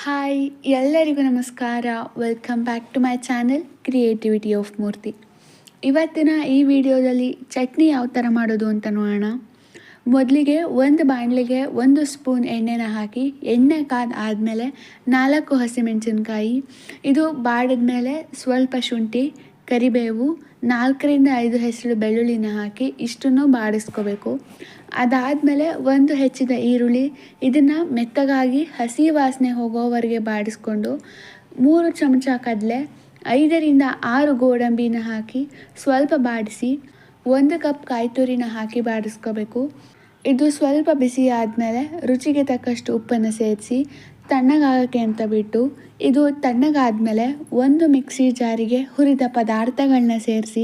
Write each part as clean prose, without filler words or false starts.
Hi, ಎಲ್ಲರಿಗೂ ನಮಸ್ಕಾರ. Welcome back to my channel creativity of Murthy. ಇವತ್ತಿನ ಈ ವಿಡಿಯೋದಲ್ಲಿ ಚಟ್ನಿ ಯಾವ ಥರ ಮಾಡೋದು ಅಂತ ನೋಡೋಣ. ಮೊದಲಿಗೆ ಒಂದು ಬಾಣಲಿಗೆ 1 ಸ್ಪೂನ್ ಎಣ್ಣೆನ ಹಾಕಿ, ಎಣ್ಣೆ ಆದಮೇಲೆ 4 ಹಸಿಮೆಣಸಿನ್ಕಾಯಿ, ಇದು ಬಾಡಿದ ಮೇಲೆ ಸ್ವಲ್ಪ ಶುಂಠಿ, ಕರಿಬೇವು, 4ರಿಂದ 5 ಹೆಸರು ಬೆಳ್ಳುಳ್ಳಿನ ಹಾಕಿ ಇಷ್ಟನ್ನು ಬಾಡಿಸ್ಕೋಬೇಕು. ಅದಾದಮೇಲೆ 1 ಹೆಚ್ಚಿದ ಈರುಳ್ಳಿ, ಇದನ್ನು ಮೆತ್ತಗಾಗಿ ಹಸಿ ವಾಸನೆ ಹೋಗೋವರೆಗೆ ಬಾಡಿಸ್ಕೊಂಡು 3 ಚಮಚ ಕಡಲೆ, 5ರಿಂದ 6 ಗೋಡಂಬಿನ ಹಾಕಿ ಸ್ವಲ್ಪ ಬಾಡಿಸಿ 1 ಕಪ್ ಕಾಯಿ ತುರಿನ ಹಾಕಿ ಬಾಡಿಸ್ಕೋಬೇಕು. ಇದು ಸ್ವಲ್ಪ ಬಿಸಿ ಆದಮೇಲೆ ರುಚಿಗೆ ತಕ್ಕಷ್ಟು ಉಪ್ಪನ್ನು ಸೇರಿಸಿ ತಣ್ಣಗಾಗೋಕ್ಕೆ ಅಂತ ಬಿಟ್ಟು, ಇದು ತಣ್ಣಗಾದಮೇಲೆ 1 ಮಿಕ್ಸಿ ಜಾರಿಗೆ ಹುರಿದ ಪದಾರ್ಥಗಳನ್ನ ಸೇರಿಸಿ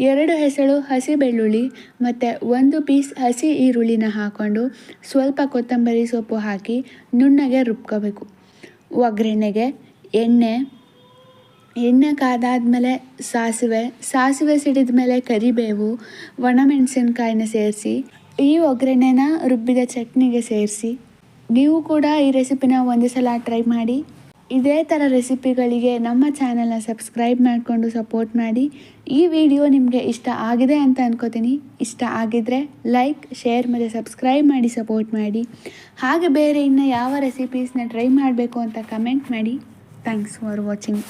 2 ಹೆಸರು ಹಸಿ ಬೆಳ್ಳುಳ್ಳಿ ಮತ್ತು 1 ಪೀಸ್ ಹಸಿ ಈರುಳ್ಳಿನ ಹಾಕ್ಕೊಂಡು ಸ್ವಲ್ಪ ಕೊತ್ತಂಬರಿ ಸೊಪ್ಪು ಹಾಕಿ ನುಣ್ಣಗೆ ರುಬ್ಕೋಬೇಕು. ಒಗ್ಗರಣೆಗೆ ಎಣ್ಣೆ ಕಾದಾದಮೇಲೆ ಸಾಸಿವೆ ಸಿಡಿದ ಮೇಲೆ ಕರಿಬೇವು, ಒಣಮೆಣಸಿನ್ಕಾಯಿನ ಸೇರಿಸಿ ಈ ಒಗ್ಗರಣೆನ ರುಬ್ಬಿದ ಚಟ್ನಿಗೆ ಸೇರಿಸಿ. ನೀವು ಕೂಡ ಈ ರೆಸಿಪಿನ ಒಂದು ಸಲ ಟ್ರೈ ಮಾಡಿ. ಇದೇ ಥರ ರೆಸಿಪಿಗಳಿಗೆ ನಮ್ಮ ಚಾನಲ್ನ ಸಬ್ಸ್ಕ್ರೈಬ್ ಮಾಡಿಕೊಂಡು ಸಪೋರ್ಟ್ ಮಾಡಿ. ಈ ವಿಡಿಯೋ ನಿಮಗೆ ಇಷ್ಟ ಆಗಿದೆ ಅಂತ ಅನ್ಕೋತೀನಿ. ಇಷ್ಟ ಆಗಿದ್ದರೆ ಲೈಕ್, ಶೇರ್ ಮತ್ತು ಸಬ್ಸ್ಕ್ರೈಬ್ ಮಾಡಿ ಸಪೋರ್ಟ್ ಮಾಡಿ. ಹಾಗೆ ಬೇರೆ ಇನ್ನು ಯಾವ ರೆಸಿಪೀಸ್ನ ಟ್ರೈ ಮಾಡಬೇಕು ಅಂತ ಕಮೆಂಟ್ ಮಾಡಿ. Thanks for watching.